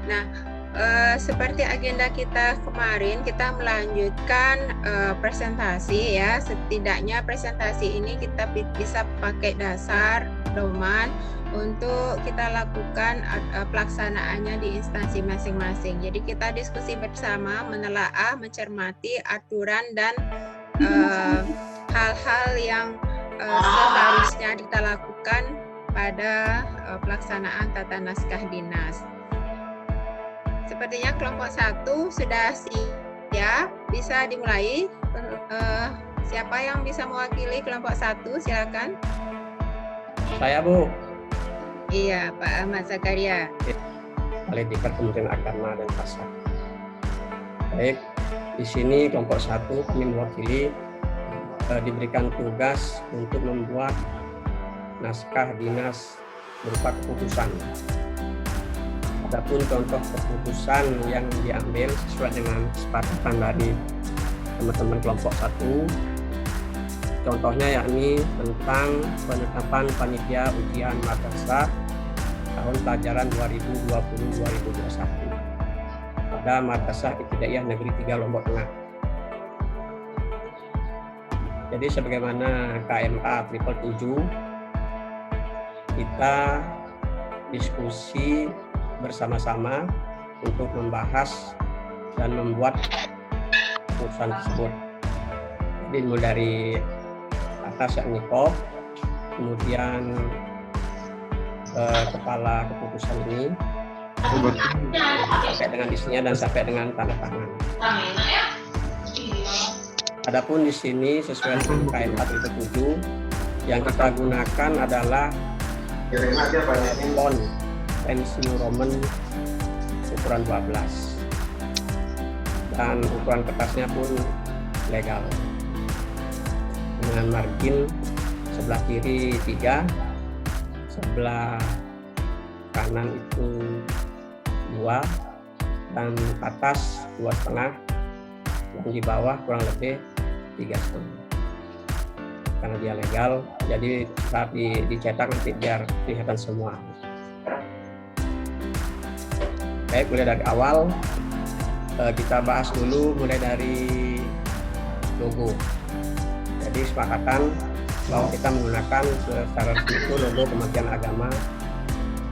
Nah, seperti agenda kita kemarin, kita melanjutkan presentasi ya. Setidaknya presentasi ini kita bisa pakai dasar pedoman untuk kita lakukan pelaksanaannya di instansi masing-masing. Jadi kita diskusi bersama, menelaah, mencermati aturan dan hal-hal yang seharusnya kita lakukan pada pelaksanaan tata naskah dinas. Sepertinya kelompok 1 sudah siap, bisa dimulai. Siapa yang bisa mewakili kelompok 1? Silakan. Saya, Bu. Iya, Pak Ahmad Zakaria. Kepala Diklat Kementerian Agama dan Pasar. Baik, di sini kelompok 1 kami mewakili diberikan tugas untuk membuat naskah dinas berupa keputusan. Adapun contoh keputusan yang diambil sesuai dengan kesepakatan dari teman-teman kelompok 1, contohnya yakni tentang penetapan panitia ujian madrasah tahun pelajaran 2020-2021 pada Madrasah Ibtidaiyah Negeri 3 Lombok Tengah. Jadi sebagaimana KMA 777, kita diskusi bersama-sama untuk membahas dan membuat keputusan tersebut. Jadi mulai dari atas yakni KOP, kemudian kepala keputusan ini sampai dengan isinya dan sampai dengan tanda tangan. Adapun di sini sesuai dengan KMA 777 yang kita gunakan adalah font New Roman ukuran 12 dan ukuran kertasnya pun legal dengan margin sebelah kiri 3, sebelah kanan itu 2, dan atas 2,5, yang di bawah kurang lebih 3,5. Karena dia legal, jadi saat dicetak nanti biar kelihatan semua. Baik, mulai dari awal kita bahas dulu mulai dari logo. Jadi sepakatan bahwa kita menggunakan secara resmi itu logo Kementerian Agama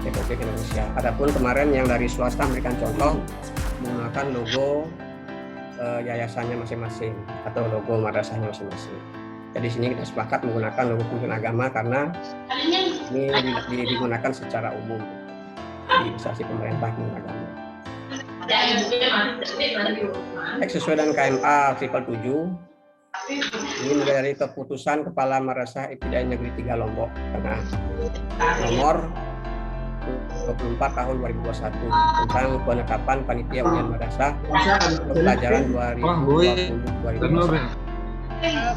Republik Indonesia. Adapun kemarin yang dari swasta memberikan contoh menggunakan logo yayasannya masing-masing atau logo madrasahnya masing-masing. Jadi sini kita sepakat menggunakan logo Kementerian Agama karena ini digunakan secara umum di instansi pemerintah Kementerian Agama. Sesuai dengan KMA 777, ini mulai dari keputusan Kepala Madrasah Ibtidaiyah Negeri 3 Lombok Tengah nomor 24 tahun 2021 tentang penetapan panitia ujian madrasah pelajaran 2020-2021.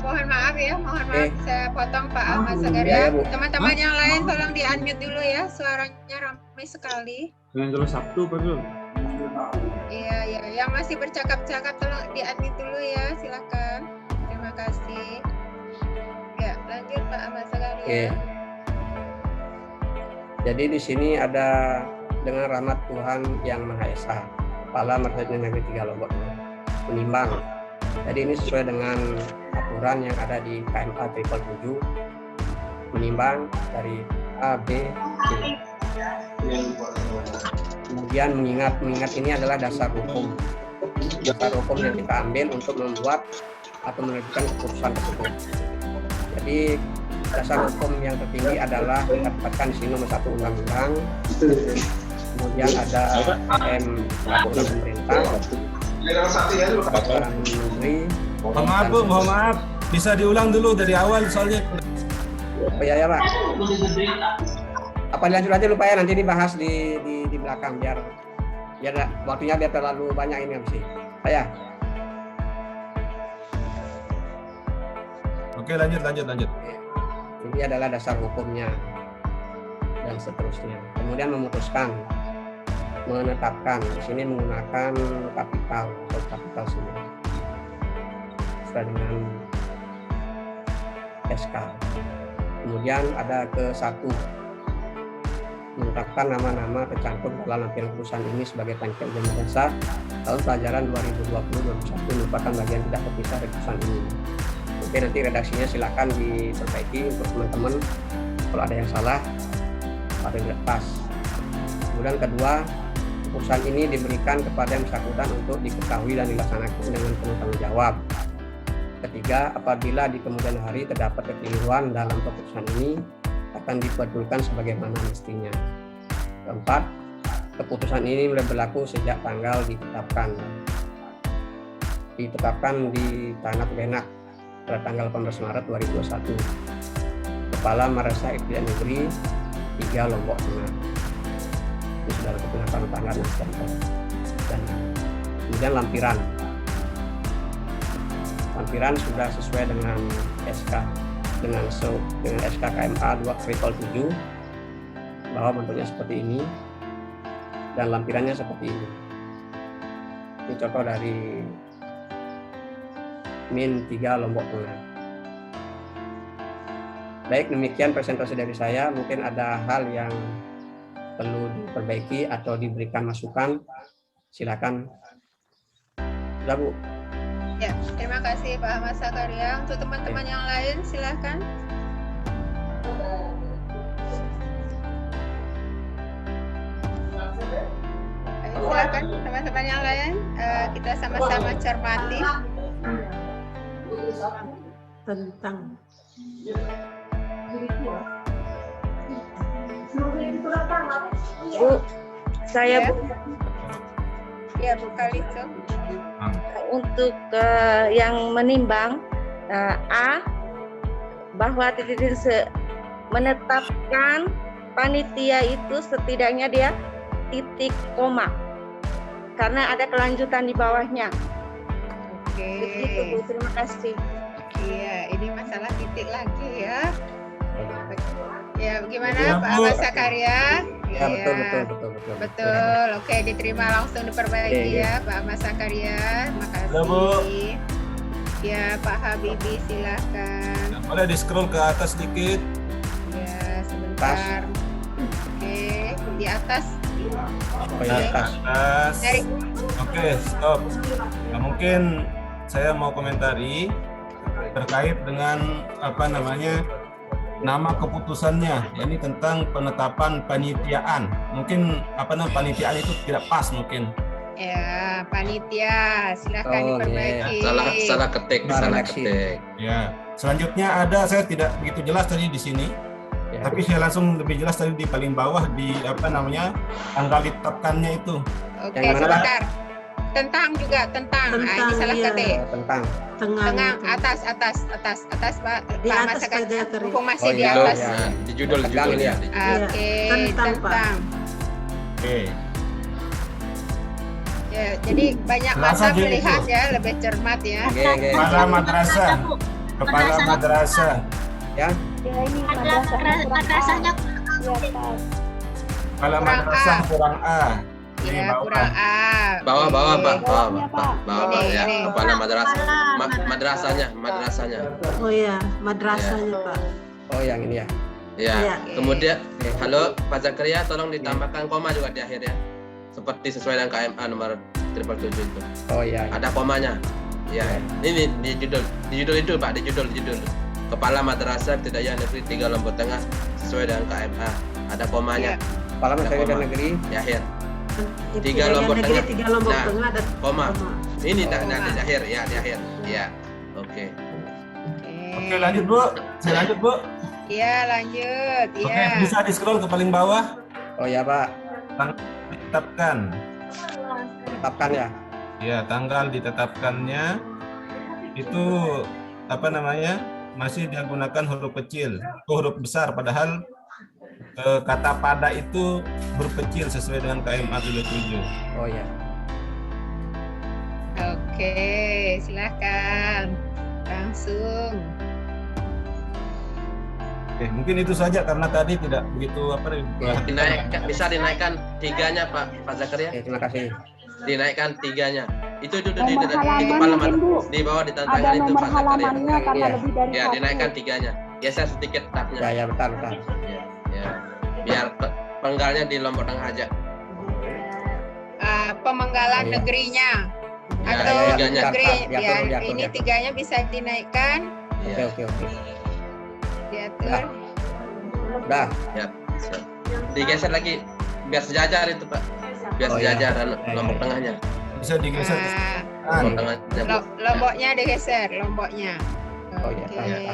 Mohon maaf ya, mohon maaf saya potong Pak Ahmad Zakaria. Teman-teman yang lain tolong di-unmute dulu ya, suaranya ramai sekali. Dengan jelas Sabtu, Pak Zul. Iya, yang masih bercakap-cakap tolong di-unmute dulu ya, silakan. Terima kasih. Ya, lanjut Pak Ahmad Zakaria. Jadi di sini ada dengan rahmat Tuhan Yang Maha Esa, Kepala Madrasah Negeri 3 Lombok menimbang. Jadi ini sesuai dengan aturan yang ada di KMA 777, menimbang dari A, B, C. Kemudian mengingat ini adalah dasar hukum yang kita ambil untuk membuat atau menerbitkan keputusan tersebut. Jadi dasar hukum yang tertinggi adalah didapatkan di sini nomor 1 undang-undang, kemudian ada peraturan pemerintah, peraturan menteri. Mohon maaf, bisa diulang dulu dari awal soalnya. Oh ya Pak. Apa dilanjut aja lupa ya, nanti dibahas di belakang biar waktunya biar terlalu banyak ini habis. Saya. Oke, lanjut. Ini adalah dasar hukumnya dan seterusnya. Kemudian memutuskan, menetapkan. Di sini menggunakan kapital atau kapital semua sesuai dengan SK. Kemudian ada ke 1 menetapkan nama-nama tercantum dalam lampiran keputusan ini sebagai panitia ujian dasar tahun pelajaran 2020-2021 merupakan bagian tidak terpisah dari keputusan ini. Mungkin nanti redaksinya silakan diperbaiki untuk teman-teman kalau ada yang salah atau tidak pas. Kemudian kedua, keputusan ini diberikan kepada yang bersangkutan untuk diketahui dan dilaksanakan dengan penuh tanggung jawab. Ketiga, apabila di kemudian hari terdapat kekeliruan dalam keputusan ini akan dibetulkan sebagaimana mestinya. Keempat, keputusan ini mulai berlaku sejak tanggal ditetapkan di Tanah Benak pada tanggal 18 Maret 2021. Kepala Madrasah Ibtidaiyah Negeri 3 Lombok Tengah. Ini sudah kebenaran tanggal dan stempel. Dan kemudian lampiran sudah sesuai dengan SK dengan SK KMA 2/7 bahwa bentuknya seperti ini dan lampirannya seperti ini. Ini contoh dari Min 3 Lombok Tengah. Baik, demikian presentasi dari saya. Mungkin ada hal yang perlu diperbaiki atau diberikan masukan, silakan. Sudah, Bu. Ya, terima kasih Pak Ahmad Zakaria. Untuk teman-teman yang lain, silakan. Silakan teman-teman yang lain, kita sama-sama cermati tentang Bu, saya ya. Bu, Ya, Bu Kalisto. untuk yang menimbang A bahwa menetapkan panitia itu setidaknya dia titik koma karena ada kelanjutan di bawahnya. Oke. Begitu Bu, terima kasih. Iya, ini masalah titik lagi ya. Ya, bagaimana Ya, Pak Bu. Ahmad Zakaria? Ya, betul. Betul. Oke, diterima langsung diperbaiki Iya. ya Pak Ahmad Zakaria. Makasih. Ya, Bu. Ya, Pak Habibie silakan. Boleh di scroll ke atas sedikit. Ya, sebentar. Oke, di atas. Oh ya, atas. Atas. Dari Oke, stop. Nah, mungkin saya mau komentari terkait dengan nama keputusannya, yakni tentang penetapan panitiaan. Mungkin panitiaan itu tidak pas mungkin. ya, panitia silakan diperbaiki. Salah ketik. Ya. Selanjutnya saya tidak begitu jelas tadi di sini. Ya. Tapi saya langsung lebih jelas tadi di paling bawah di tanggal ditetapkannya itu. Oke, Yang mana, Pak? sebentar. Tentang. Nah, ini salah iya. ketik. Tentang. Tengah, atas Pak. Di Pak atas Mas saja, Teri. mumpung masih di iya. atas. Ya. Di judul Tegang ini ya. di judul. Oke, Tentang, Pak. tentang. Oke. Ya, jadi banyak Jelas mata aja melihat itu. ya, lebih cermat ya. Oke. Kepala madrasah. Kepala madrasah. Ya. Madrasahnya Kepala Kurang madrasah A. kurang A. Ini Ya, bawah. kurang A. Bawah, Pak. Bawah Ini, ya. ini. Kepala madrasah. Madrasahnya. Oh ya, madrasahnya Pak. Oh, yang ini ya. Ya. Iya. Kemudian, halo Pak Zakaria, tolong ditambahkan koma juga di akhir ya. Seperti sesuai dengan KMA nomor 777 itu. Oh iya. Ada komanya. Ya. Ini di judul itu Pak, di judul. Kepala Madrasah Ibtidaiyah Negeri 3 Lombok Tengah sesuai dengan KMA. Ada komanya Kepala Madrasah koma. Negeri. di akhir. Ibtidaiyah Lombok Negeri, Tengah. 3 Lombok Nah, Tengah ada Koma. Ini Koma. di akhir ya, di akhir. Ya. Oke. Oke, lanjut Bu. Saya lanjut Bu. Iya, lanjut. Oke, Iya. bisa di scroll ke paling bawah. Oh ya, Pak. Ditetapkan. Tetapkan ya. Ya, tanggal ditetapkannya itu masih digunakan huruf kecil, huruf besar, padahal kata pada itu huruf kecil sesuai dengan KMA 77. Oh ya. Oke, silakan. Langsung. Oke, mungkin itu saja karena tadi tidak begitu Bisa dinaikkan tiganya Pak Zakaria. Oke, terima kasih. Dinaikkan tiganya. Itu di Nomor kepala halaman, Bu. di bawah di ada tantangan itu nomor Pak Zakaria. halamannya karena Iya. lebih dari Ya, satu. dinaikkan tiganya. Geser sedikit tabnya. Ya, bentar. Ya. Biar penggalnya di Lombok Tengah aja. Pemenggalan Iya. negerinya Ya, atau tiganya. negeri Diatur, ya diatur, ini diatur. tiganya bisa dinaikkan, Iya. Oke. diatur. Udah. Ya, siap. Digeser lagi biar sejajar itu Pak. Biar Oh, iya. sejajar Ya, Lombok ya. Tengahnya. Bisa digeser ke Nah, Lombok Tengahnya. Bu. lomboknya digeser, lomboknya. Oh, iya, Oke. iya.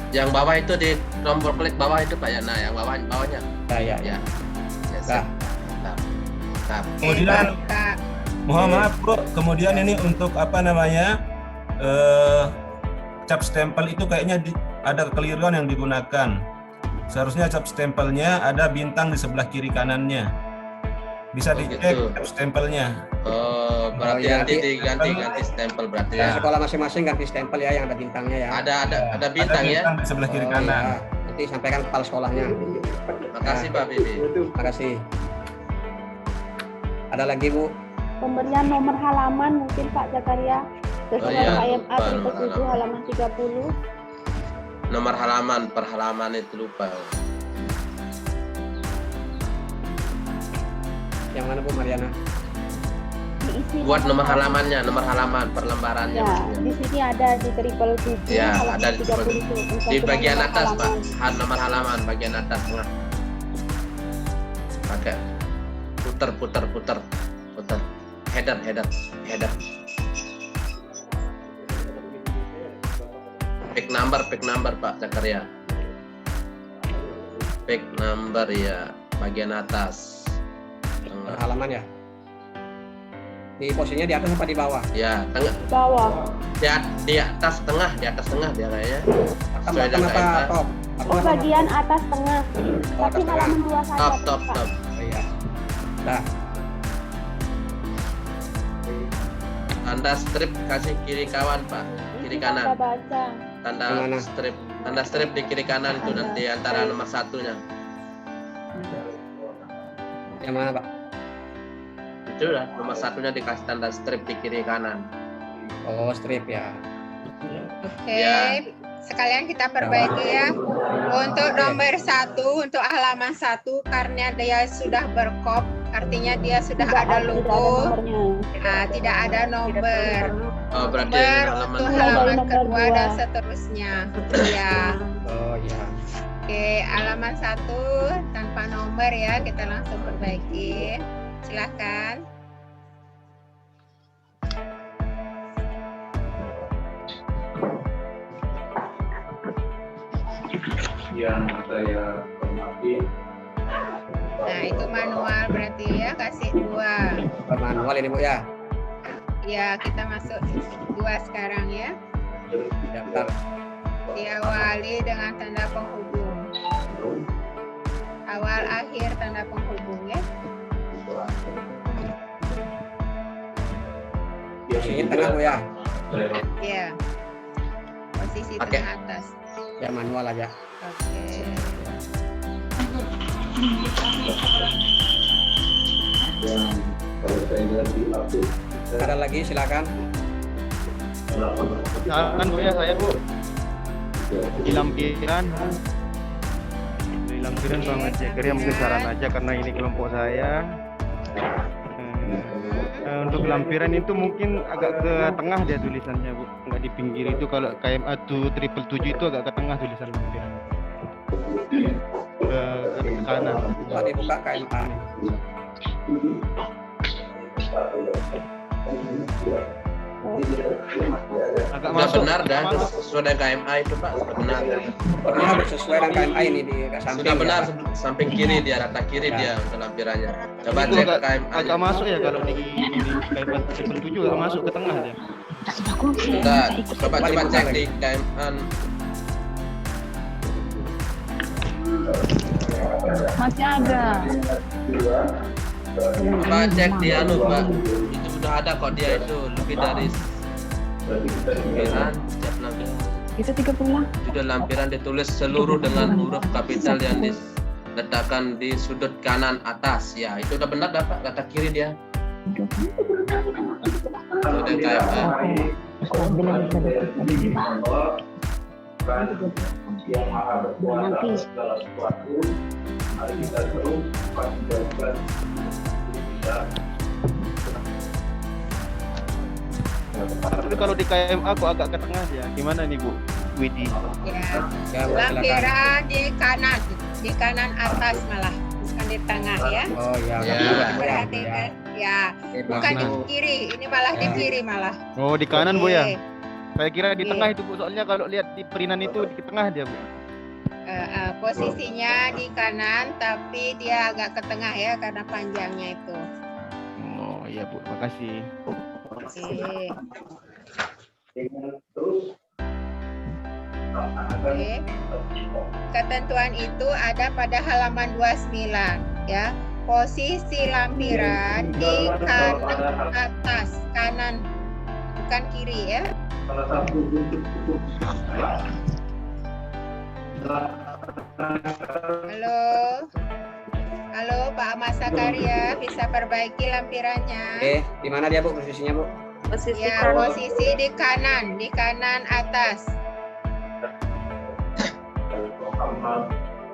Yang bawah itu di tombol klik bawah itu Pak ya. Nah, yang bawahnya. Ya. Ya. Dah. Mantap. Kemudian Kak, mohon maaf Bro, kemudian ini untuk apa namanya cap stempel itu kayaknya ada kekeliruan yang digunakan. Seharusnya cap stempelnya ada bintang di sebelah kiri kanannya. Bisa Oh, dicek gitu. cap stempelnya. Oh, berarti iya, nanti nanti- diganti stempel berarti Ya, ya. sekolah masing-masing ganti stempel ya yang ada bintangnya ya. Ada bintang ya. Bintang di sebelah kiri Oh, kanan. ya. Nanti sampaikan kepala sekolahnya. Makasih Pak Bibi. Terima kasih. Ada lagi Bu? Pemberian nomor halaman mungkin Pak Zakaria sesuai iya, KMA lupa nomor 37 halaman 30. Nomor halaman per halaman itu lupa. Yang mana Bu Mariana? Diisi Buat nomor halamannya, nomor halaman per lembarannya Ya, maksudnya. di sini ada di triple 7 Ya, halaman ada di 30 di bagian nomor atas Pak, halaman. nomor halaman bagian atas tengah. Pakai putar. Header. Pick number Pak Zakaria. Pick number ya, bagian atas. Per Tengah. halaman ya? Di posisinya di atas apa di bawah? Ya, tengah. Bawah. Di atas tengah dia kayaknya. Atau Sesuai dengan apa KMA. top? Oh, bagian atas tengah. Tapi atas tengah. halaman 2 saja. Top. Pak. Oh iya. Dah. Tanda strip kasih kiri kawan Pak, kiri Kita kanan. baca. Yang mana? Tanda strip di kiri kanan itu nanti antara nomor satunya. Yang mana Pak? Itu lah nomor satunya dikasih tanda strip di kiri kanan. Oh strip ya. Oke. Ya. Sekalian kita perbaiki ya. Untuk nomor 1, untuk halaman 1 karena dia sudah berkop, artinya dia sudah ada Tidak logo. nomornya. Nah, tidak ada nomor. Oh berarti Nomor halaman untuk dua. halaman Nomor kedua dua. dan seterusnya. Ya. Oh iya. Oke, halaman 1 tanpa nomor ya, kita langsung perbaiki. Silakan. Yang saya hormati, Nah, itu manual berarti ya, kasih 2. Per manual ini Bu ya. Ya, kita masuk 2 sekarang ya. Daftar. Diawali dengan tanda penghubung. Awal akhir tanda penghubung ya. Posisinya tengah Bu ya. Ya. Posisi Oke. tengah atas. Ya manual aja. Oke. yang kalau saya lihat di update Ada lagi silakan. Kan Bu ya saya Bu di lampiran Bang Zakaria mungkin saran aja karena ini kelompok saya. Untuk lampiran itu mungkin agak ke tengah dia tulisannya Bu, nggak di pinggir itu. Kalau KMA 777 itu agak ke tengah tulisan lampiran, ke kanan. Coba dibuka KMA. Agak Sudah masuk. benar dah, sesuai dengan KMA itu Pak, sudah benar. Ini harus sesuai dengan KMA ini di samping. Sudah benar, ya, Pak. samping kiri dia, rata kiri Ya. dia untuk lampirannya. Coba Itu cek agak, KMA. agak masuk ya kalau di KMA 777 agak masuk ke tengah dia. Enggak, coba dibuka cek lagi. di KMA. Masih ada. Coba cek di anu Pak, itu sudah ada kok dia itu lebih dari lampiran, setiap lampiran. Itu 30 lah. Sudah lampiran ditulis seluruh dengan huruf kapital yang diletakkan di sudut kanan atas. Ya, itu udah benar dah Pak, kata kiri dia. dan KMA. Yang maha berkuasa segala sesuatu, mari kita terus menjalankan kita. Tapi kalau di KMA kok agak ke tengah ya. Gimana nih Bu Widi? Ya. Ya, Bu, silakan. Lampiran di kanan atas malah, bukan di tengah ya. Oh iya, Ya. Perhatikan, ya. Bukan di kiri, ini malah di kiri malah. Oh di kanan Bu ya? Oke. Saya kira di Iya. tengah itu Bu, soalnya kalau lihat di perinan itu di tengah dia Bu. Posisinya di kanan, tapi dia agak ke tengah ya karena panjangnya itu. Oh iya Bu, makasih. Oke. Terus Oke. Ketentuan itu ada pada halaman 29 ya. Posisi lampiran di kanan atas, kanan bukan kiri ya. salah satu bentuk Halo. Halo Pak Ahmad Sakaria, bisa perbaiki lampirannya? Di mana dia Bu posisinya Bu? Posisi Ya, kanan. posisi di kanan atas.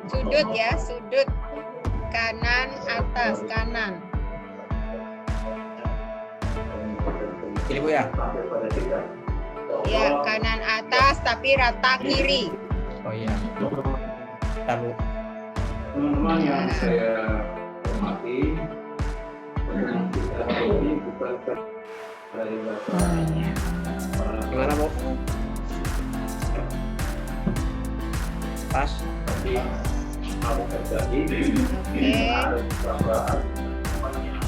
Sudut ya, sudut kanan atas, kanan. Ini Bu ya? Ya, kanan atas tapi rata kiri. Oh iya. Bentar Bu. teman-teman yang saya hormati, dengan kita ini bukan dari Gimana Bu? Pas. tapi mau terjadi Oke. ada beberapa yang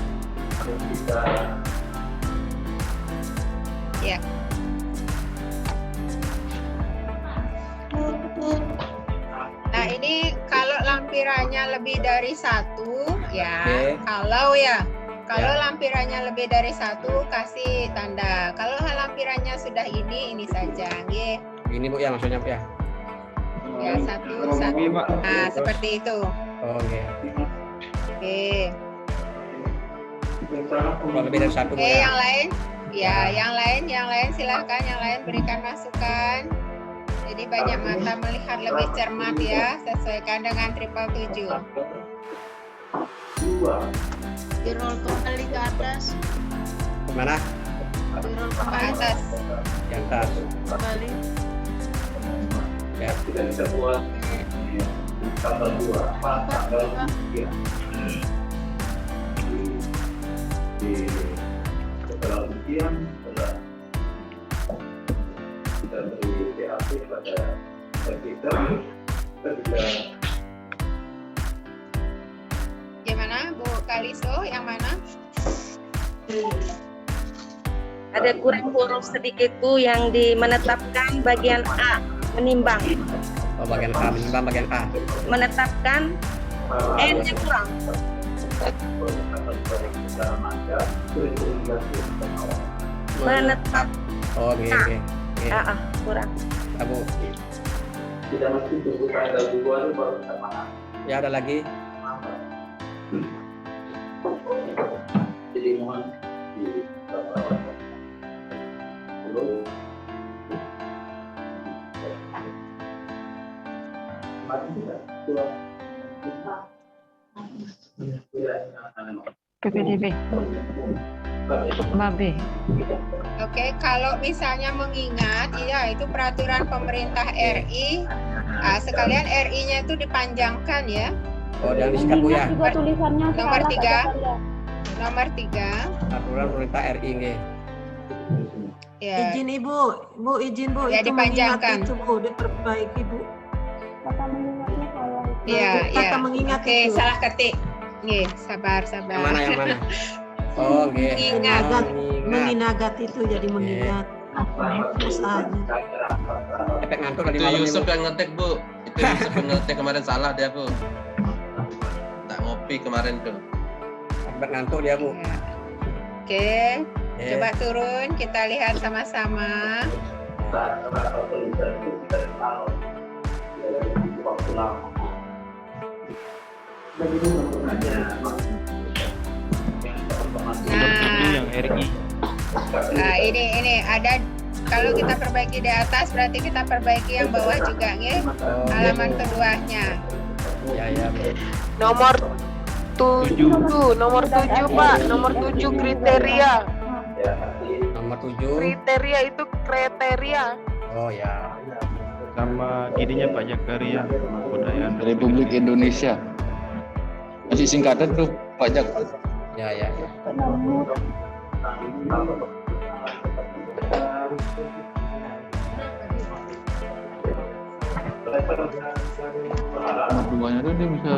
harus kita Ya. Nah, ini kalau lampirannya lebih dari satu, ya. Oke. Kalau Ya. lampirannya lebih dari satu, kasih tanda. Kalau lampirannya sudah ini saja, nggih. Ini Bu ya maksudnya Bu ya? Ya, satu. Iya, Pak. Nah, seperti itu. Oh iya. Oke. Kalau lebih dari satu Bu Oke, ya? yang lain? Ya, yang lain silahkan, yang lain berikan masukan. Jadi banyak mata melihat lebih cermat ya, sesuaikan dengan 777. Dirol kembali ke atas. Kemana? Dirol Ke atas. Di atas. kembali. Ya. tidak bisa buat tanggal 2, tanggal 3 di setelah ujian setelah kita beri PAP pada kita bisa Gimana Bu Kaliso, yang mana? Ada kurang huruf sedikit Bu yang menetapkan bagian A, menimbang. Oh bagian A, menimbang bagian A. Menetapkan N-nya kurang. Menetap Oh oke Nah. oke. Oke. kurang. Ya, Bu. tidak mesti tunggu tanggal 2 itu baru kita paham. Ya ada lagi. Jadi mohon di PPDB, Babe. Oke, kalau misalnya mengingat, ya itu peraturan pemerintah RI, sekalian RI-nya itu dipanjangkan ya. Oh dan disikat Bu ya. Juga tulisannya Nomor salah, 3. Pak Zakaria. Nomor 3. Aturan pemerintah RI nggih. Ya. Izin Ibu, izin Bu, Ya, itu mengingat dipanjangkan. itu Bu, diperbaiki Bu. Kata mengingatnya salah. Iya, Kata iya. mengingat Oke, itu. salah ketik. Nggih, sabar. Yang mana yang mana? Oh nggih. Mengingat. Oh, mengingat. Menginagat itu jadi mengingat. Terus aja. Efek ngantuk tadi Itu malam Yusuf Bu. yang ngetik Bu. Itu Yusuf yang ngetik kemarin salah dia Bu. Tak ngopi kemarin tuh. Efek ngantuk dia Bu. Ya. Oke, Eh, coba turun kita lihat sama-sama. saat rasa tulisan itu kita tahu dari waktu lama. Dan itu sebenarnya yang teman-teman Nah, RI. Nah, ini ada, kalau kita perbaiki di atas berarti kita perbaiki yang bawah juga nggih. Halaman keduanya. Ya, Bu. Nomor 7, Pak. Nomor 7 kriteria. Nomor 7. Kriteria itu kriteria. Oh ya. Sama ininya Pak Jakaria, kebudayaan Republik Indonesia. Masih singkatan tuh Pak Jak. Ya. Duanya tuh dia bisa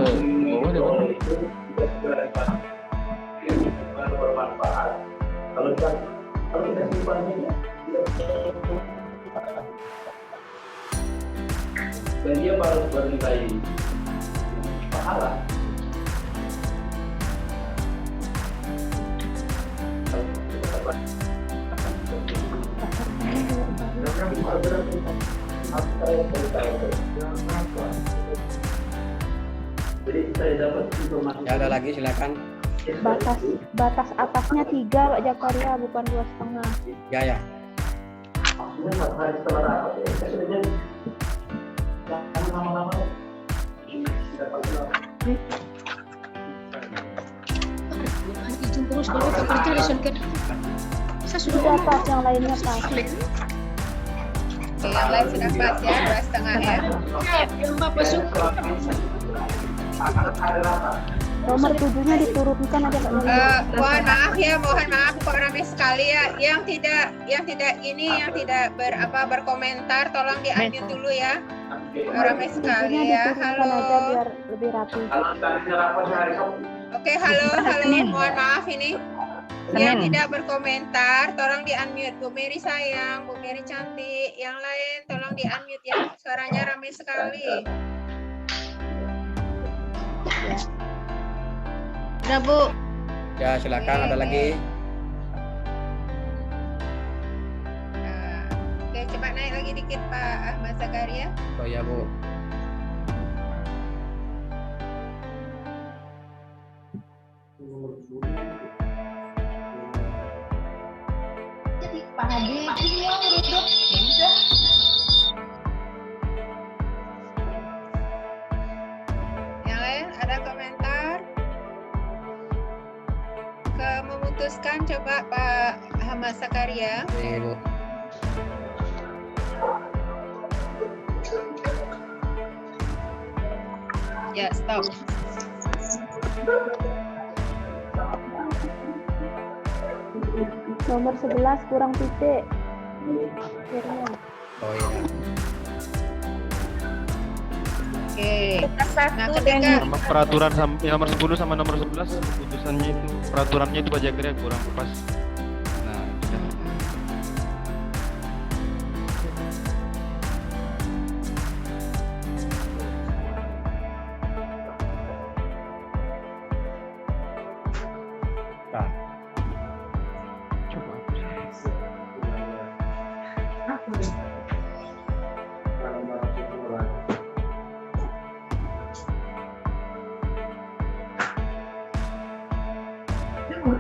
bawa deh Pak. Kalau kita simpannya dan dia baru bernilai pahala. Jadi saya dapat informasi. Ya, ada lagi silakan. Batas atasnya 3 Pak Jakaria, bukan 2,5. Ya. Maksudnya 4 hari setelah rapat ya. Saya sudah jadi. Jangan lama-lama. Izin terus kalau kerja di saya sudah Dapat yang lainnya Pak. Oke, yang lain sudah pas ya, 2,5 ya. yang Bapak suka. Nomor 7-nya diturunkan aja Pak. Mohon maaf kok ramai sekali ya. Yang tidak berkomentar tolong di-unmute dulu ya. Ramai sekali ya. Diturunkan aja Halo. biar lebih rapi. Kalau kita rapat hari Sabtu. Oke, halo. Mohon maaf ini. Yang tidak berkomentar tolong di-unmute. Bu Mary sayang, Bu Mary cantik. Yang lain tolong di-unmute ya. Suaranya ramai sekali. Udah Bu. Ya, silakan. Ada lagi. Oke, coba naik lagi dikit Pak Ahmad Zakaria. Oh ya, Bu. Pak Hadi ini yang duduk. Yang lain ada komentar? Memutuskan coba Pak Ahmad Zakaria. Ini, Bu. Ya, stop. Nomor 11 kurang titik. Akhirnya. Oh iya. Oke. Satu Nah, dengan ketika Sama peraturan yang nomor 10 sama nomor 11 keputusannya itu peraturannya itu Pak Jakaria kurang pas. Nah, sudah. Nah,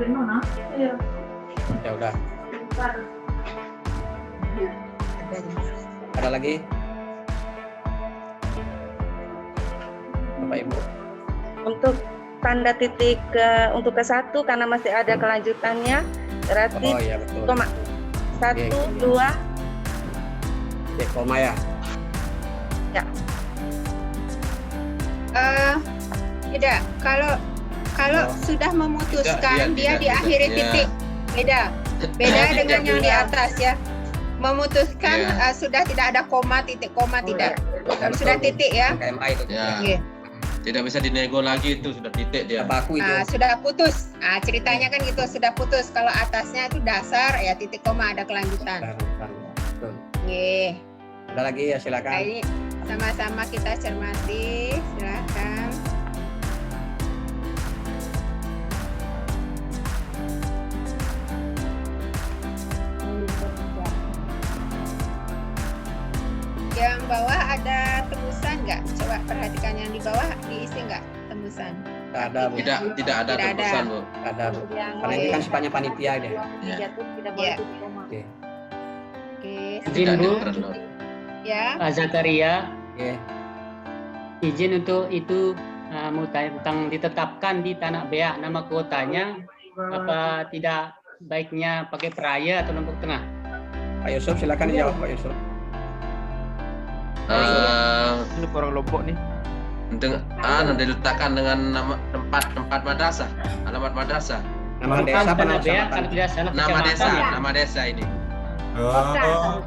Coba. ya udah. Ada lagi? Bapak Ibu. untuk tanda titik untuk ke 1 karena masih ada kelanjutannya. Berarti Oh iya, betul. koma 1, Oke. 2, Oke, koma ya. tidak. Kalau Oh. sudah memutuskan Tidak, dia diakhiri tidak. titik. Beda dengan yang di atas ya. Memutuskan Ya. sudah tidak ada koma, titik koma tidak. Kalau sudah titik ya. KMA itu. Ya. Oke. Tidak bisa dinego lagi itu sudah titik dia. Baku itu. Sudah putus. Ceritanya kan gitu, sudah putus. Kalau atasnya itu dasar ya titik koma ada kelanjutan. Betul. Oke. Ada lagi ya, Nah, silakan. ini sama-sama kita cermati. Silakan. Yang bawah ada tebusan nggak? Coba perhatikan yang di bawah diisi nggak? tembusan? Tidak ada, Bu. Tidak ada Tidak ada. tembusan, Bu. Tidak ada, Bu. Yang Karena ini kan sifatnya panitia dia. tiga tuh tidak boleh Ya. tutup koma. Oke. Oke. Izin Tidak Bu, diperlu. Ya. Pak Zakaria, Oke. izin untuk itu mau tanya tentang ditetapkan di Tanah Beak nama kotanya, apa tidak baiknya pakai Praia atau Lombok Tengah? Pak Yusuf silakan dijawab, Pak Yusuf. Ini orang Lombok nih. Diletakkan dengan nama tempat madrasah, alamat madrasah. Nama Bukan desa apa Tanah nama Beak, kecamatan? kalau tidak salah Nama kecamatan desa, ya? nama desa ini. Oh,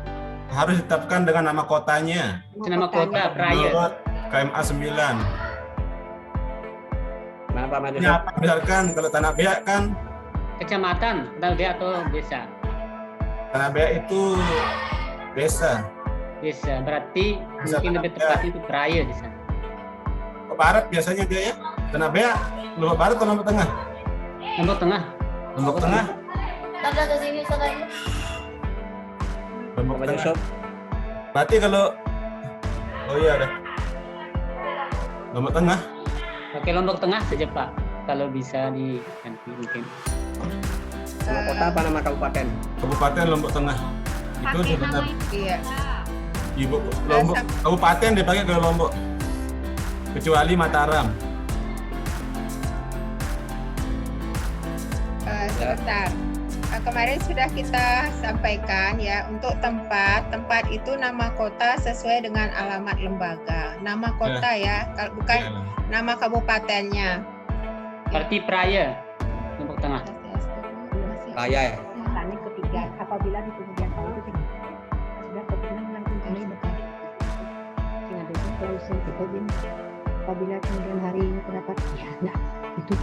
harus ditetapkan dengan nama kotanya Nama kota Praia. menurut KMA 9. Mana Pak Maju? Ini apa misalkan kalau Tanah Beak kan, Kecamatan Tanah Beak atau desa? Tanah Beak itu desa. Desa, berarti Desa mungkin Tanah lebih Beak. tepat itu Praia di sana. Lombok Barat biasanya dia ya. Tanah Beak, Lombok Barat atau Lombok Tengah? Lombok Tengah. Lombok Tengah. Lombok Pak Tengah. Yusuf. Berarti kalau oh iya ada Lombok Tengah. Oke, Lombok Tengah saja Pak. Kalau bisa diganti mungkin. Nama kota apa nama kabupaten? Kabupaten Lombok Tengah. Itu sebenarnya Iya. Ibu Lombok kabupaten dipakai ke Lombok. Kecuali Mataram. Sebentar. Kemarin sudah kita sampaikan ya, untuk tempat itu nama kota sesuai dengan alamat lembaga. Nama kota ya, bukan nama kabupatennya. Berarti Praia, Lombok Tengah. Raya ya. Tanya ketiga, apabila di kemudian hari itu sudah kemudian melakukan kami bekal. Dengan itu solusi kita ini apabila kemudian hari ini terdapat ya enggak itu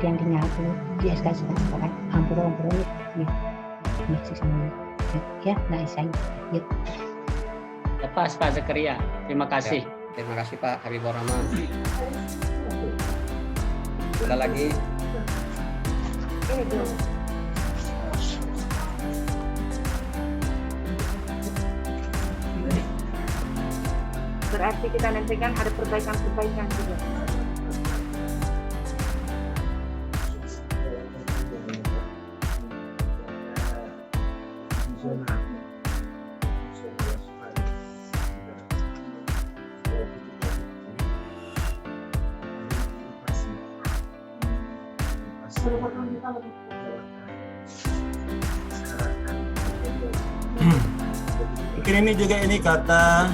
yang dinyatu di SK sekarang hampir ini semuanya ya nah saya ya. Lepas Pak Zakaria. Terima kasih. Ya, terima kasih Pak Habibur Rahman. Ada lagi? Ini dulu. Berarti kita nantikan ada perbaikan-perbaikan juga. Mungkin ini juga ini kata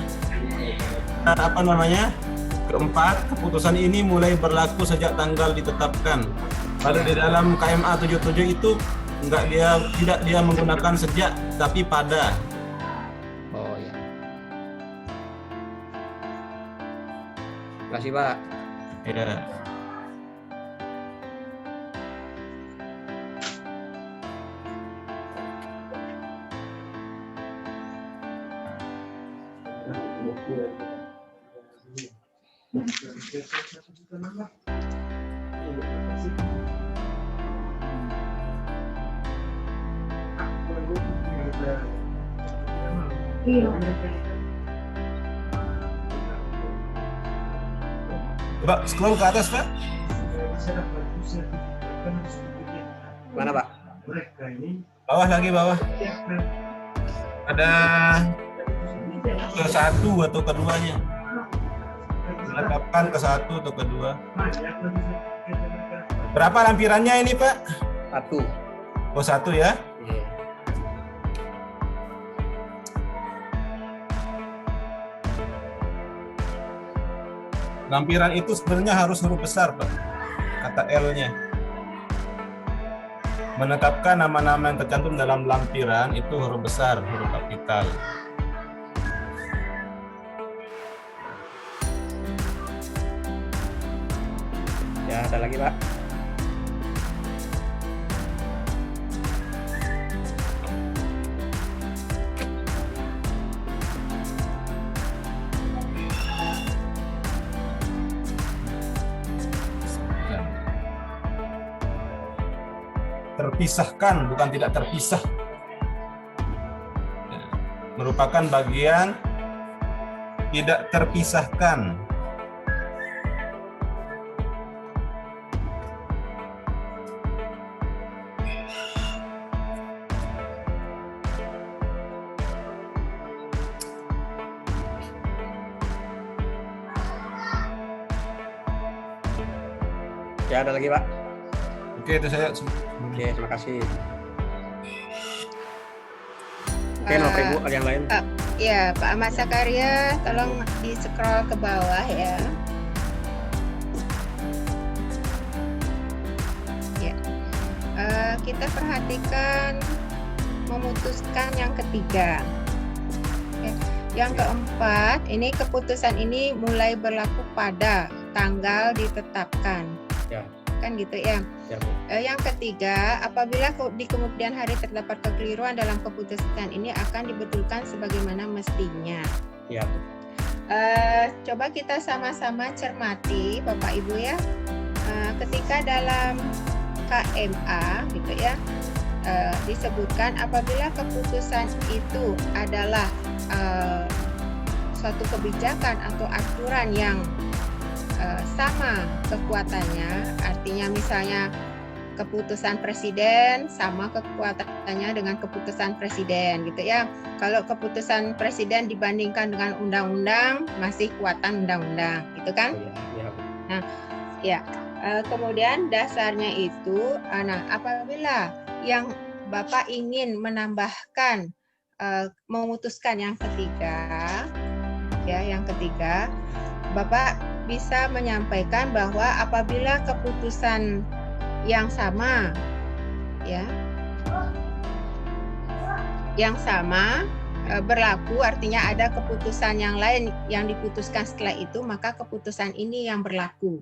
apa namanya? Keempat, keputusan ini mulai berlaku sejak tanggal ditetapkan. Pada di dalam KMA 77 itu tidak dia menggunakan sejak tapi pada. Oh ya. Terima kasih Pak. Ya. Coba scroll ke atas Pak. Mana Pak? Bawah lagi bawah. Ada ke satu atau keduanya. Dilengkapkan ke satu atau kedua. Berapa lampirannya ini Pak? Satu. Oh satu ya. Iya. Lampiran itu sebenarnya harus huruf besar Pak. Kata L-nya. Menetapkan nama-nama yang tercantum dalam lampiran itu huruf besar, huruf kapital. Ya, ada lagi Pak. Terpisahkan, bukan tidak terpisah. Merupakan bagian tidak terpisahkan. Ya, ada lagi, Pak? Oke, itu saya. Oke, terima kasih. Oke, nomor Ibu, ada yang lain? Ya, Pak Ahmad Sakarya, tolong di-scroll ke bawah ya. Ya. Kita perhatikan memutuskan yang ketiga. Ya. Yang keempat, ini keputusan ini mulai berlaku pada tanggal ditetapkan. Ya. Kan gitu ya. Ya, Bu. Yang ketiga, apabila di kemudian hari terdapat kekeliruan dalam keputusan ini akan dibetulkan sebagaimana mestinya. Ya, Bu. Coba kita sama-sama cermati, Bapak Ibu ya. Ketika dalam KMA gitu ya, disebutkan apabila keputusan itu adalah suatu kebijakan atau aturan yang sama kekuatannya, artinya misalnya keputusan presiden sama kekuatannya dengan keputusan presiden gitu ya. Kalau keputusan presiden dibandingkan dengan undang-undang masih kuatan undang-undang gitu kan. Nah ya, kemudian dasarnya itu, nah apabila yang Bapak ingin menambahkan, memutuskan yang ketiga ya, yang ketiga Bapak bisa menyampaikan bahwa apabila keputusan yang sama ya, yang sama berlaku, artinya ada keputusan yang lain yang diputuskan setelah itu, maka keputusan ini yang berlaku.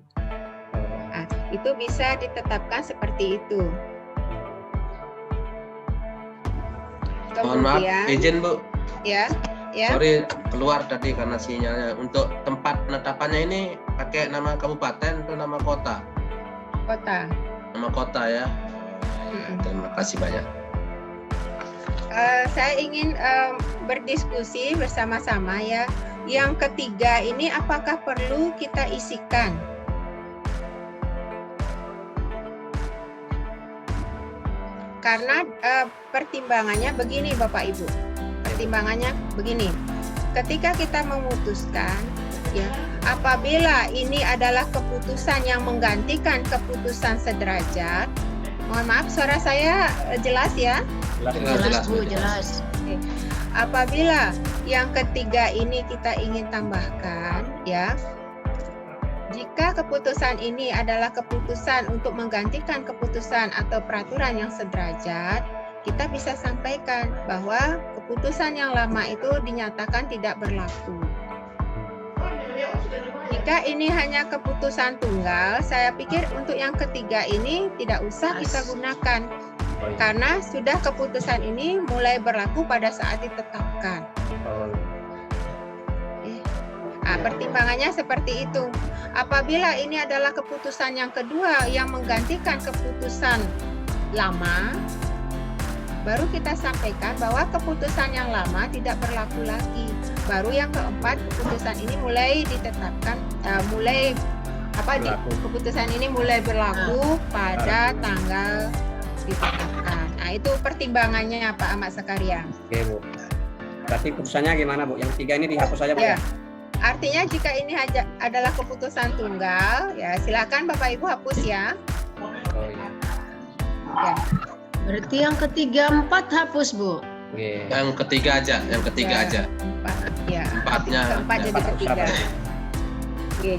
Nah, itu bisa ditetapkan seperti itu. Mohon maaf, izin Bu. Ya. Ya. Sorry keluar tadi karena sinyalnya. Untuk tempat penetapannya ini pakai nama kabupaten atau nama kota? Kota. Nama kota ya. Terima kasih banyak. Saya ingin berdiskusi bersama-sama ya. Yang ketiga ini apakah perlu kita isikan? Karena pertimbangannya begini Bapak Ibu. Pertimbangannya begini, ketika kita memutuskan ya, apabila ini adalah keputusan yang menggantikan keputusan sederajat, mohon maaf suara saya jelas ya? Jelas Bu, jelas. Oke. Apabila yang ketiga ini kita ingin tambahkan ya, jika keputusan ini adalah keputusan untuk menggantikan keputusan atau peraturan yang sederajat, kita bisa sampaikan bahwa keputusan yang lama itu dinyatakan tidak berlaku. Jika ini hanya keputusan tunggal, saya pikir untuk yang ketiga ini tidak usah kita gunakan. Karena sudah keputusan ini mulai berlaku pada saat ditetapkan. Pertimbangannya seperti itu. Apabila ini adalah keputusan yang kedua yang menggantikan keputusan lama, baru kita sampaikan bahwa keputusan yang lama tidak berlaku lagi. Baru yang keempat, keputusan ini mulai ditetapkan, keputusan ini mulai berlaku pada tanggal ditetapkan. Nah, itu pertimbangannya Pak Ahmad Sakarya. Oke, Bu. Berarti putusannya gimana, Bu? Yang tiga ini dihapus saja, Bu? Ya. Artinya jika ini adalah keputusan tunggal, ya silakan Bapak Ibu hapus ya. Oh iya. Ya. Berarti yang ketiga 4 hapus Bu. Yeah. Yang ketiga aja, yang ketiga aja. Ya. Empatnya. Keempat jadi ketiga. Oke.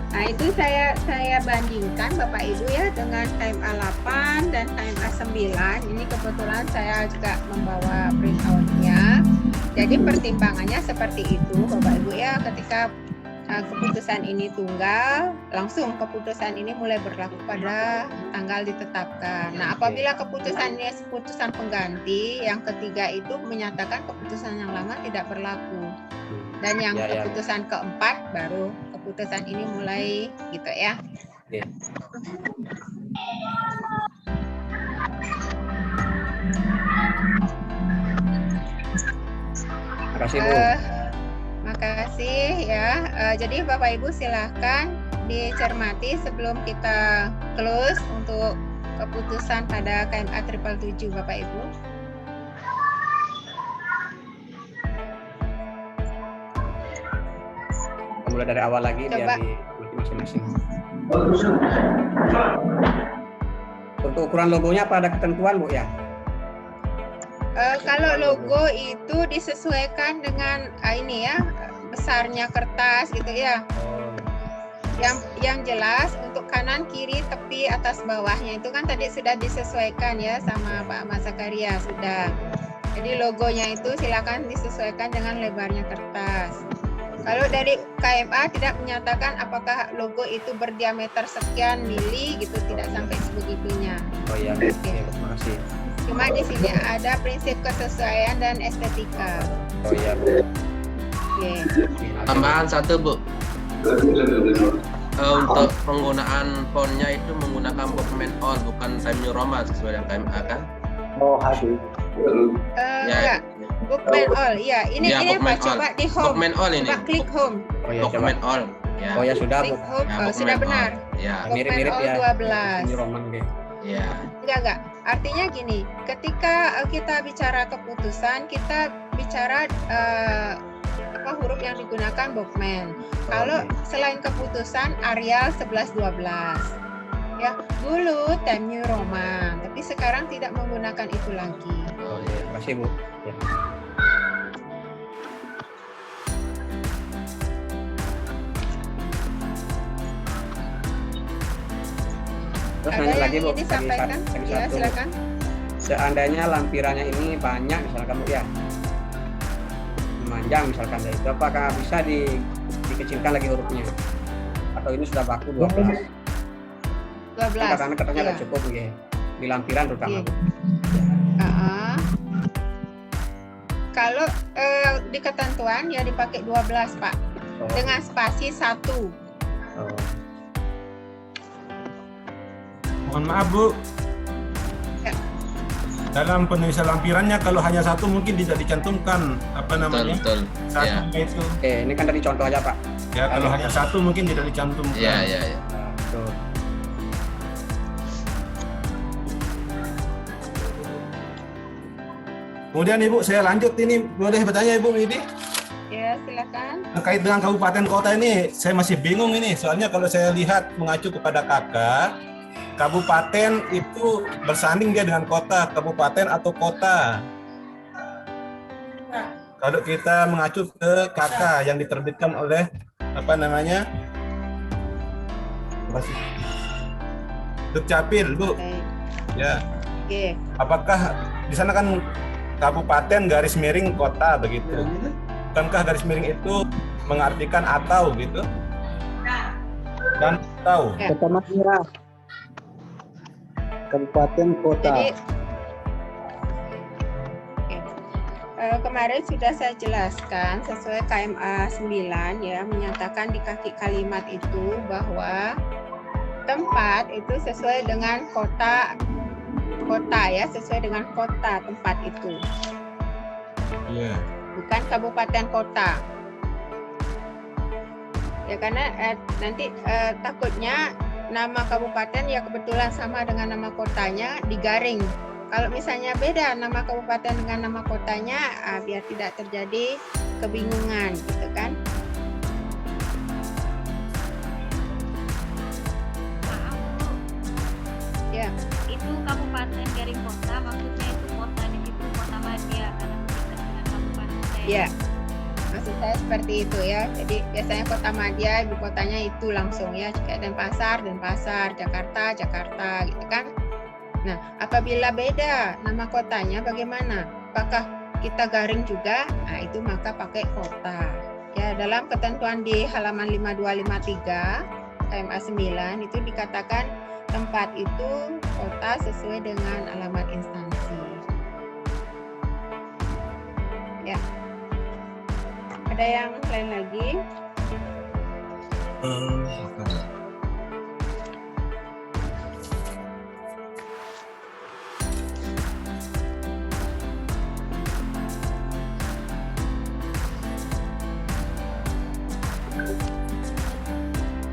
Nah itu saya bandingkan Bapak Ibu ya dengan KMA 8 dan KMA 9. Ini kebetulan saya juga membawa printout-nya. Jadi pertimbangannya seperti itu Bapak Ibu ya, ketika keputusan ini tunggal, langsung keputusan ini mulai berlaku pada tanggal ditetapkan. Nah, apabila keputusannya keputusan pengganti, yang ketiga itu menyatakan keputusan yang lama tidak berlaku. Dan yang keputusan keempat baru keputusan ini mulai gitu ya. Oke. Terima kasih Bu. Makasih ya. Jadi Bapak Ibu silahkan dicermati sebelum kita close untuk keputusan pada KMA 777 Bapak Ibu. Mulai dari awal lagi Coba. biar di masing-masing. Untuk ukuran logonya apa ada ketentuan Bu ya? Kalau logo itu disesuaikan dengan ini ya, besarnya kertas gitu ya. Yang jelas untuk kanan, kiri, tepi, atas, bawahnya itu kan tadi sudah disesuaikan ya sama Pak Ahmad Zakaria sudah. Jadi logonya itu silakan disesuaikan dengan lebarnya kertas. Kalau dari KMA tidak menyatakan apakah logo itu berdiameter sekian mili gitu, tidak sampai sebegitunya. Oh iya, Oke. terima kasih. Cuma di sini ada prinsip kesesuaian dan estetika. Oh iya Bu. Oke. Tambahan satu Bu. Untuk penggunaan fontnya itu menggunakan Bookman All bukan Times New Roman sesuai dengan KMA kan? Oh, hadir. Enggak. Bookman All. Iya, ini Ya, ini Bookman Pak coba All. di home. Bookman All ini. Coba klik home. Oh iya, coba. Bookman All. Ya. Oh ya sudah Bu. Klik home. Ya, Oh, Bookman sudah benar. All. Ya. Mirip-mirip Bookman ya. All 12. Ini Roman gitu. Ya. Enggak. Artinya gini, ketika kita bicara keputusan, kita bicara huruf yang digunakan Bookman. Kalau selain keputusan, Arial 11-12. Ya, dulu Times New Roman, tapi sekarang tidak menggunakan itu lagi. Oh iya, terima kasih Bu. Ya. Terus Ada nanya yang lagi Bu, ingin disampaikan? tadi Ya, satu. silakan. Seandainya lampirannya ini banyak misalkan Bu ya, memanjang misalkan dari itu, apakah bisa dikecilkan lagi hurufnya? Atau ini sudah baku 12? 12. Karena kertasnya Iya. udah cukup Bu ya, di lampiran terutama Iya. Bu. Kalau di ketentuan ya dipakai 12 Pak, Oh. dengan spasi 1. Oh. Mohon maaf Bu. Ya. Dalam penulisan lampirannya kalau hanya satu mungkin tidak dicantumkan apa namanya? Betul. Ya. Satu itu. Oke, ini kan dari contoh aja Pak. Ya kalau hanya satu mungkin tidak dicantumkan. Ya, ya, ya. Betul. Kemudian Ibu saya lanjut ini boleh bertanya Ibu ini Ya, silakan. terkait dengan kabupaten kota ini saya masih bingung ini soalnya kalau saya lihat mengacu kepada kakak kabupaten itu bersanding dia dengan kota, kabupaten atau kota. Kalau kita mengacu ke KK yang diterbitkan oleh apa namanya? Dukcapil, Bu. Ya. Oke. Apakah di sana kan kabupaten garis miring kota begitu? Bukankah garis miring itu mengartikan atau gitu? Dan atau. Kota Madura. Kabupaten kota. Jadi kemarin sudah saya jelaskan sesuai KMA 9 ya, menyatakan di kaki kalimat itu bahwa tempat itu sesuai dengan kota ya, sesuai dengan kota tempat itu. Iya. Bukan kabupaten kota. Ya karena nanti takutnya nama kabupaten ya kebetulan sama dengan nama kotanya digaring. Kalau misalnya beda nama kabupaten dengan nama kotanya, biar tidak terjadi kebingungan gitu kan. Ya. Itu kabupaten garing kota, maksudnya itu kota di situ kota Madia karena berdekat dengan kabupaten. Ya, maksud saya seperti itu ya. Jadi biasanya kota Madia, ibu kotanya itu langsung ya, kayak Denpasar, Jakarta gitu kan. Nah, apabila beda nama kotanya bagaimana? Apakah kita garing juga? Nah, itu maka pakai kota. Ya, dalam ketentuan di halaman 5253 KMA 9 itu dikatakan tempat itu kota sesuai dengan alamat instansi. Ya. Ada yang lain lagi?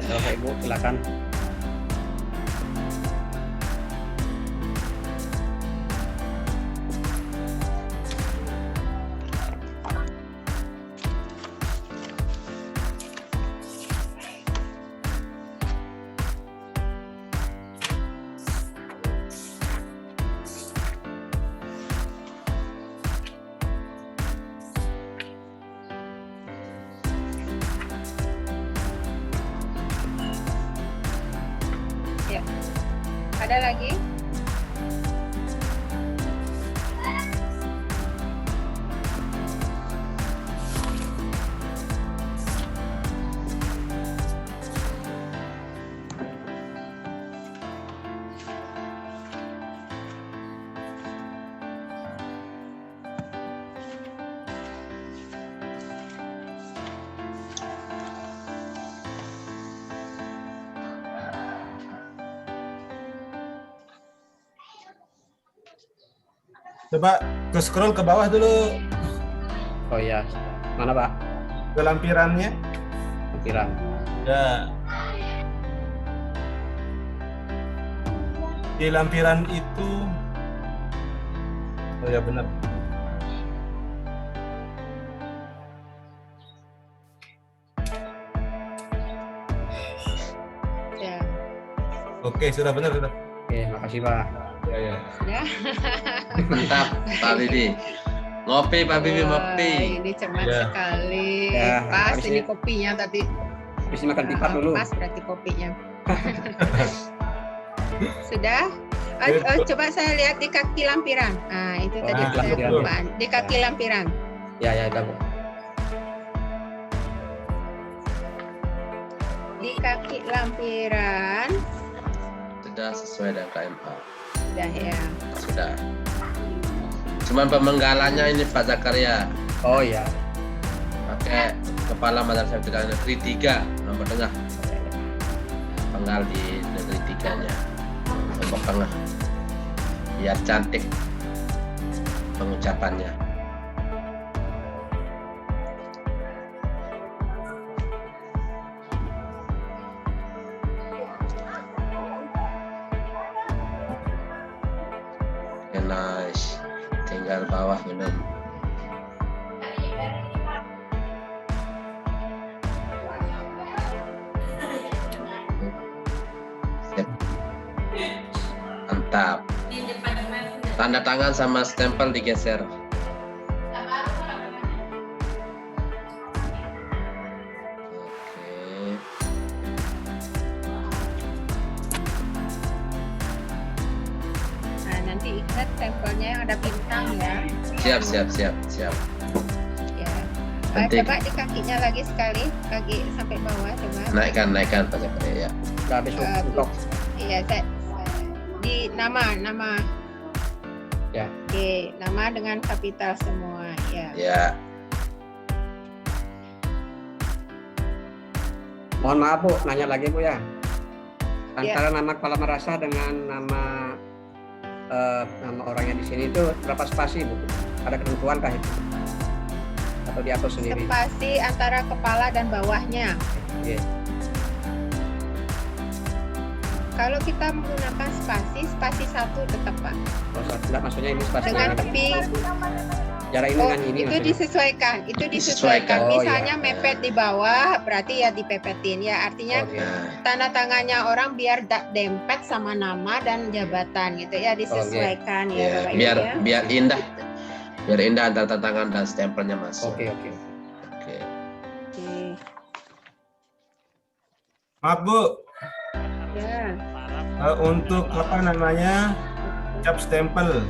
Bapak Ibu silakan. Ada lagi? Coba ke scroll ke bawah dulu. Oh iya, mana Pak? Ke lampirannya. Lampiran. Ya. Di lampiran itu, oh ya benar. Ya. Oke, sudah benar sudah. Oke, makasih Pak. Ya ya. Sudah. Mantap, Pak Bibi. Ngopi, Pak Bibi, Wah, ngopi. ini cermat Ya. sekali. Ya, Pas habis ini ini- kopinya tadi. Habis ini makan pipat dulu. Pas berarti kopinya. Sudah? Ya. Coba saya lihat di kaki lampiran. Nah, itu tadi Nah, saya lampiran. kelupaan. Di kaki lampiran. Ya, ya, udah Bu. Di kaki lampiran. Sudah sesuai dengan KMA. Sudah ya. Sudah. Cuman pemenggalannya ini Pak Zakaria. Oh iya. Pakai kepala Madrasah Ibtidaiyah Negeri 3 nomor tengah. Penggal di Negeri 3-nya. Nomor tengah. Biar cantik pengucapannya. Oke, nice. Tinggal bawah minum. Sip. Mantap. Tanda tangan sama stempel digeser. Oke. Nah, nanti ingat stempelnya yang ada bintang ya. Siap, siap, siap, siap. Ya. Nanti Coba di kakinya lagi sekali, kaki sampai bawah coba. naikkan Pak Zakaria. Udah habis untuk. Iya, di nama. Ya. Oke, nama dengan kapital semua. Ya. Ya. Mohon maaf Bu, nanya lagi Bu ya. Antara nama kepala madrasah dengan nama nama orangnya di sini itu berapa spasi Bu? Ada ketentuan kah itu? Atau diatur sendiri? Spasi antara kepala dan bawahnya. Iya. Kalau kita menggunakan spasi satu tetap Pak. Oh, enggak, maksudnya ini spasi Dengan tepi. jarak ini dengan ini itu maksudnya. disesuaikan. Disesuaikan. Oh, Misalnya iya. mepet di bawah, berarti ya dipepetin. Ya artinya Oke. tanda tangannya orang biar dempet sama nama dan jabatan gitu ya, disesuaikan ya, Ya, Bapak Ibu biar ya. biar indah. Biar indah antara tanda tangan dan stempelnya masuk. Oke, oke. Oke. Oke. Maaf Bu, Ya. untuk apa namanya cap stempel.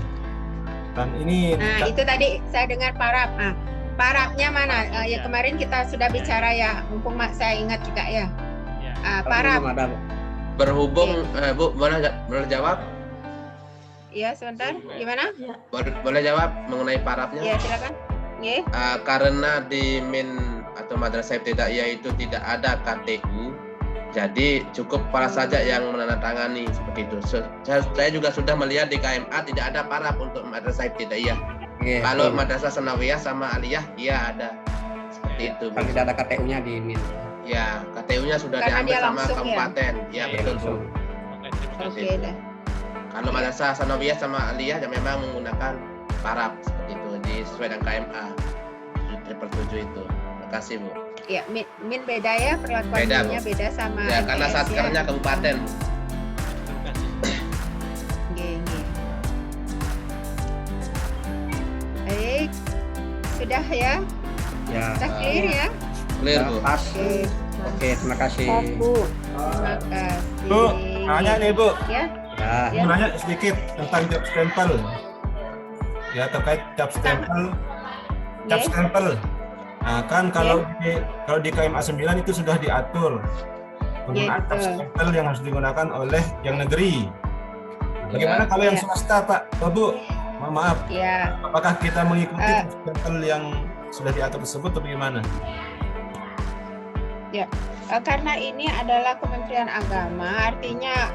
Dan ini Nah, itu tadi saya dengar parap. Nah, parapnya mana? Ya kemarin kita sudah bicara ya, mumpung saya ingat juga ya. Parap. Belum ada Bu. Berhubung Bu, boleh jawab? Iya, sebentar. Gimana? Boleh jawab mengenai parapnya? Ya, silakan. Nggih. Karena di min atau Madrasah Ibtidaiyah itu tidak ada KTU, jadi cukup kepala saja yang menandatangani seperti itu. Saya juga sudah melihat di KMA tidak ada parap untuk Madrasah Ibtidaiyah. Iya, Kalau betul. Madrasah Sanawiyah sama Aliyah, iya ada. Seperti itu. Bu. Kalau tidak ada KTU-nya di MIN. Ya, KTU-nya sudah Karena diambil dia sama langsung ya? kabupaten. Ya, betul Bu. Oke, dah. Kalau Madrasah Sanawiyah sama Aliyah ya memang menggunakan parap seperti itu, sesuai dengan KMA 7 itu. Terima kasih Bu. Ya, min beda ya, perlakuan Beda, minnya Bu. beda sama Ya, karena MTS satkernya kabupaten. Nggih, nggih. Baik. Sudah ya? Ya. Sudah clear ya? Clear Bu. Pas. Oke, terima kasih. Terima kasih. Bu, nanya nih Bu. Ya. Ya. Ya. Mau nanya sedikit tentang job stempel. Ya, terkait job stempel. Job stempel. Nah, kan kalau di KMA 9 itu sudah diatur penggunaan job stempel yang harus digunakan oleh yang negeri. Bagaimana kalau yang swasta, Pak? Oh, Bu, maaf. Ya. Apakah kita mengikuti job stempel yang sudah diatur tersebut atau bagaimana? Ya, karena ini adalah Kementerian Agama, artinya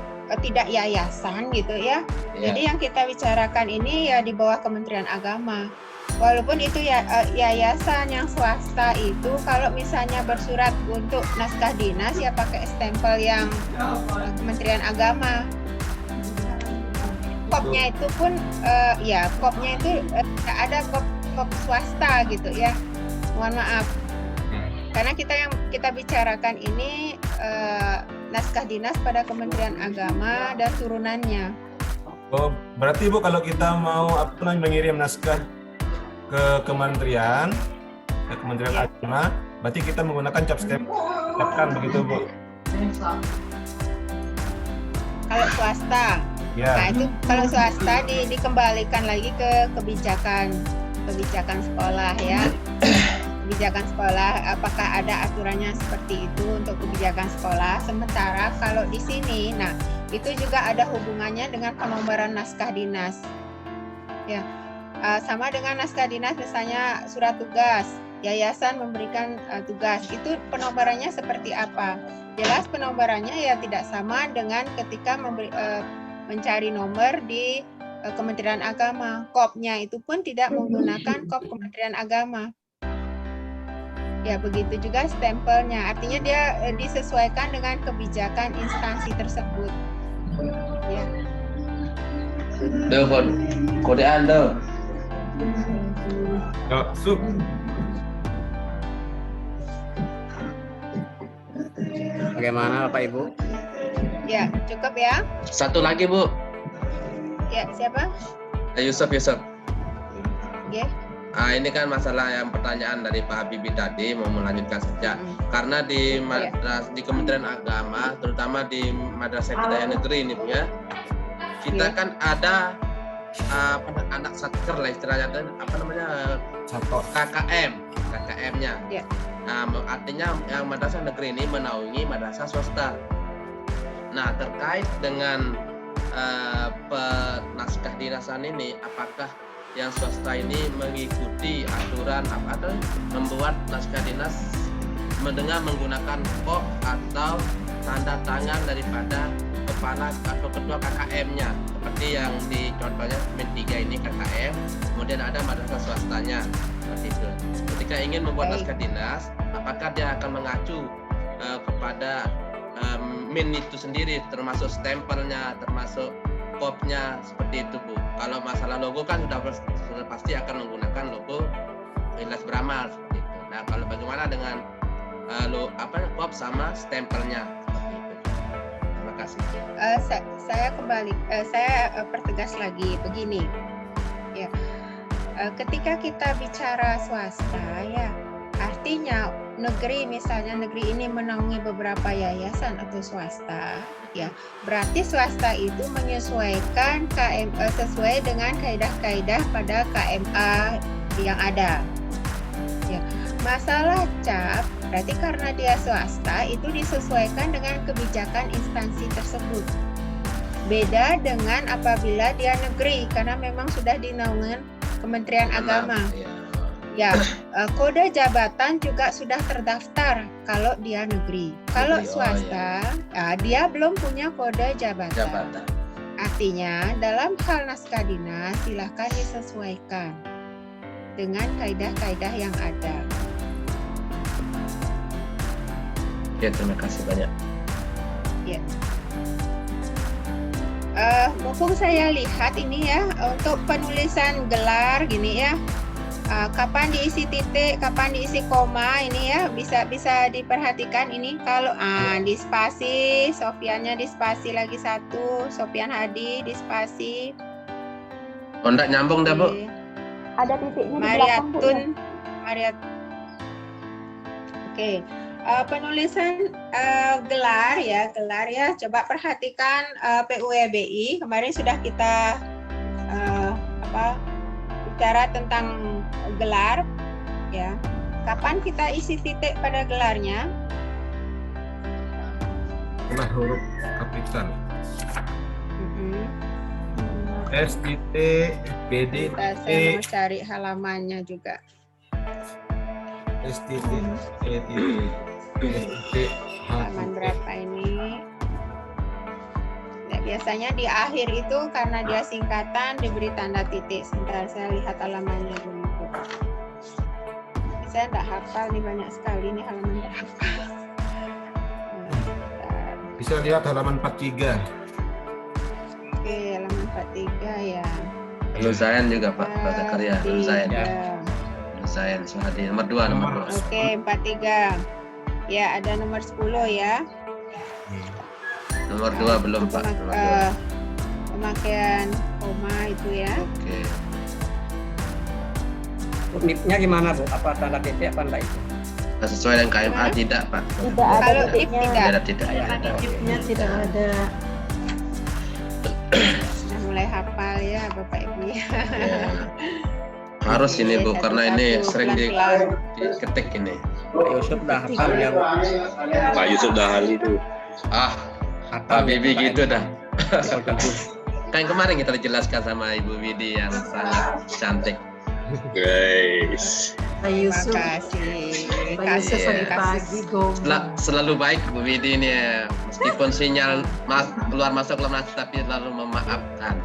tidak yayasan gitu ya. Jadi yang kita bicarakan ini ya di bawah Kementerian Agama. Walaupun itu ya yayasan yang swasta itu kalau misalnya bersurat untuk naskah dinas ya pakai stempel yang Kementerian Agama. Kopnya itu pun kopnya itu tidak ada kop swasta gitu ya. Mohon maaf. Karena yang kita bicarakan ini naskah dinas pada Kementerian Agama dan turunannya. Oh, berarti Bu kalau kita mau mengirim naskah ke Kementerian Agama, berarti kita menggunakan job stempel begitu, Bu? Kalau swasta, nah itu kalau swasta dikembalikan lagi ke kebijakan sekolah ya. Kebijakan sekolah, apakah ada aturannya seperti itu untuk kebijakan sekolah. Sementara kalau di sini, nah itu juga ada hubungannya dengan penomoran naskah dinas. Ya, sama dengan naskah dinas, misalnya surat tugas, yayasan memberikan tugas, itu penomorannya seperti apa? Jelas penomorannya ya tidak sama dengan ketika mencari nomor di Kementerian Agama. Kopnya itu pun tidak menggunakan kop Kementerian Agama. Ya, begitu juga stempelnya. Artinya dia disesuaikan dengan kebijakan instansi tersebut. Ya. Kodean tuh. Bagaimana Bapak Ibu? Ya, cukup ya. Satu lagi, Bu. Ya, siapa? Yusuf. Oke. Ini kan masalah yang pertanyaan dari Pak Habibie tadi, mau melanjutkan saja. Karena di Kementerian Agama, terutama di Madrasah Ibtidaiyah Negeri ini Bu ya, kita kan ada anak satker lah istilahnya, KKM-nya. Artinya yang Madrasah Negeri ini menaungi madrasah swasta. Nah, terkait dengan naskah dinasan ini, apakah yang swasta ini mengikuti aturan atau membuat naskah dinas dengan menggunakan kop atau tanda tangan daripada kepala atau ketua KKM-nya, seperti yang di contohnya Min 3 ini KKM, kemudian ada madrasah swastanya seperti itu. Ketika ingin membuat naskah dinas, apakah dia akan mengacu kepada Min itu sendiri, termasuk stempelnya, termasuk kopnya, seperti itu Bu. Kalau masalah logo kan sudah pasti akan menggunakan logo Ikhlas Beramal seperti itu. Nah, kalau bagaimana dengan kop sama stempelnya seperti itu? Terima kasih. Saya pertegas lagi begini. Ya, ketika kita bicara swasta ya, artinya negeri, misalnya negeri ini menaungi beberapa yayasan atau swasta, ya berarti swasta itu menyesuaikan KMA sesuai dengan kaidah-kaidah pada KMA yang ada. Ya, masalah cap berarti karena dia swasta itu disesuaikan dengan kebijakan instansi tersebut. Beda dengan apabila dia negeri, karena memang sudah dinaungi Kementerian Agama. Ya, kode jabatan juga sudah terdaftar kalau dia negeri. Kalau swasta, dia belum punya kode jabatan. Artinya, dalam hal naskah dinas, silakan disesuaikan dengan kaidah-kaidah yang ada. Ya, terima kasih banyak. Ya. Mumpung saya lihat ini ya, untuk penulisan gelar gini ya. Kapan diisi titik, kapan diisi koma, ini ya bisa diperhatikan ini. Kalau di spasi, Sofiannya di spasi lagi satu, Sofian Hadi di spasi. Oh, enggak nyambung dah, Bu. Ada titiknya di belakang, Bu. Mariatun. Oke. Penulisan gelar ya. Coba perhatikan PUEBI kemarin sudah kita bicara tentang gelar ya. Kapan kita isi titik pada gelarnya? Setelah huruf kapital. S titik, PD Saya titik, mau cari halamannya juga. S titik, E titik, S titik, H Halaman titik. berapa ini? Ya, biasanya di akhir itu karena dia singkatan diberi tanda titik. Sebentar saya lihat halamannya dulu. Saya enggak hafal nih, banyak sekali nih halaman berapa. Bisa lihat halaman 43. Oke, halaman 43 ya. Lulusan juga Pak Zakaria, lulusan. Lulusan Suhadi nomor 2. Oke, 43. Ya, ada nomor 10 ya. Nomor 2 belum Pak. Nomor 2. Pemakaian koma itu ya. Oke. NIP-nya gimana Bu? Apa tanda titik apa enggak itu? Sesuai dengan KMA tidak Pak. Tidak ada Kalau if titiknya. tidak. Titiknya tidak ada. Sudah mulai hafal ya Bapak Ibu ya. Harus ini Bu, karena ini Satu-satu, sering pelan-pelan. diketik ini. Pak Yusuf dah hafal ya Bu. Pak Yusuf dah ahli itu. Pak Bibi gitu dah. Kan kemarin kita dijelaskan sama Ibu Widi yang sangat cantik. Guys. Pak Yusuf. Pak Yusuf pagi-pagi Selalu baik Bu Widi ini ya. Meskipun sinyal keluar masuk tapi selalu memaafkan.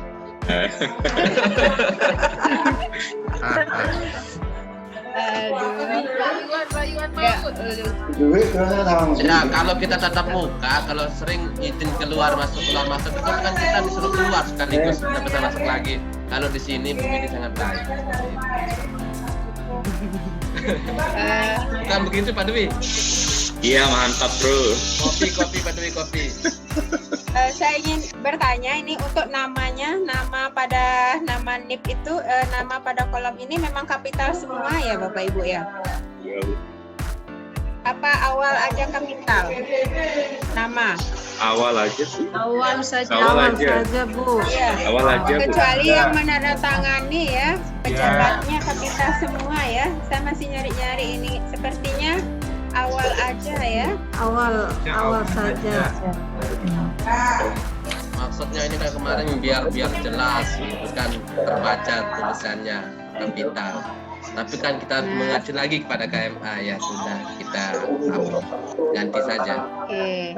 Ya, kalau kita tatap muka, kalau sering izin keluar masuk itu kan kita disuruh keluar sekaligus tidak bisa masuk lagi. Kalau di sini Bu Widi sangat baik. Bukan begitu Pak Dwi? Iya mantap bro. Kopi Pak Dwi, kopi. Saya ingin bertanya ini untuk namanya, nama NIP itu, nama pada kolom ini memang kapital semua ya Bapak Ibu ya? Iya. Apa awal aja kapital? Nama? Awal aja sih. Awal saja Bu. Iya. Awal aja Bu. Kecuali yang menandatangani ya, pejabatnya kapital semua ya. Saya masih nyari-nyari ini. Sepertinya awal aja ya. Awal saja. Maksudnya ini kan kemarin biar jelas, bukan terbaca tulisannya kapital. Tapi kan kita mengacu lagi kepada KMA ya, sudah kita ganti saja. Oke.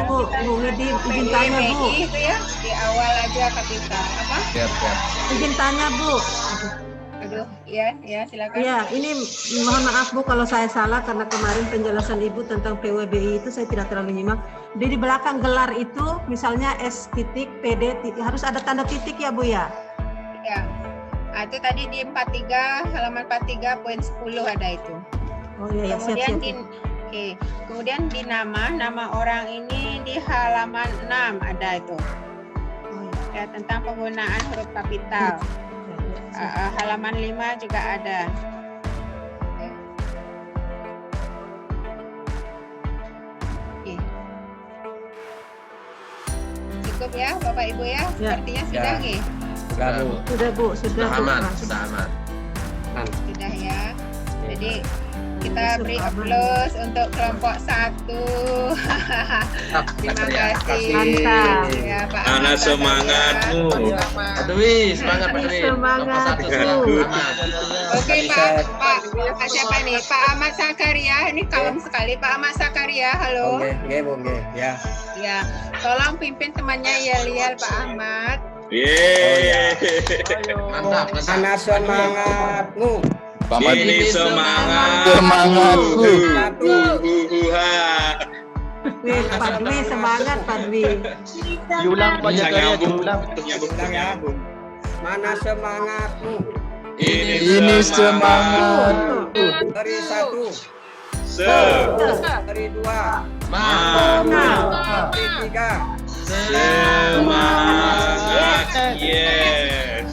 Bu Widi, izin tanya Bu. Itu ya, di awal aja kapital. Apa? Siap. Izin tanya Bu. Aduh, ya silakan. Ya, ini mohon maaf Bu kalau saya salah karena kemarin penjelasan Ibu tentang PUEBI itu saya tidak terlalu nyimak. Di belakang gelar itu misalnya S titik, PD titik, harus ada tanda titik ya Bu ya? Ya. Nah, itu tadi di 43, halaman 43 poin 10 ada itu. Oh iya, Kemudian siap. Kemudian di nama orang ini di halaman 6 ada itu. Ya, tentang penggunaan huruf kapital. Halaman 5 juga ada. Oke. Cukup ya Bapak Ibu ya? Sepertinya sudah nih. Sudah Bu, sudah aman. Sudah ya. Jadi kita beri applause untuk kelompok 1. Terima kasih. Mantap. Ya, Pak Mana semangatmu? Aduh, semangat Pak Dwi. Semangat. Oke Pak siapa nih? Pak Ahmad Sakaria, ini kalem sekali Pak Ahmad Sakaria. Halo. Oke, Bu, ya. Ya, tolong pimpin temannya Yelial Pak Ahmad. Yeay. Mantap. Mana semangatmu? Ini semangat. Wih, Pak Dwi semangat Pak Dwi. Diulang Pak Jakaria, diulang. Ya. Mana semangatmu? Ini semangat. Dari 1. Dari 2. Dari 3. Semangat. Yes.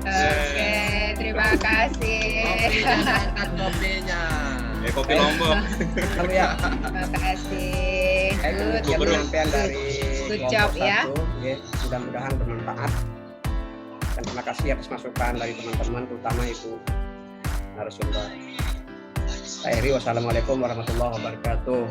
Oke, terima kasih. Angkat kopinya. Kopi Lombok. Lalu ya. Terima kasih. Good. Penyampaian dari Good job kelompok ya. 1, ya. Mudah-mudahan bermanfaat. Dan terima kasih atas masukan dari teman-teman, terutama itu narasumber. Akhiri, wassalamualaikum warahmatullahi wabarakatuh.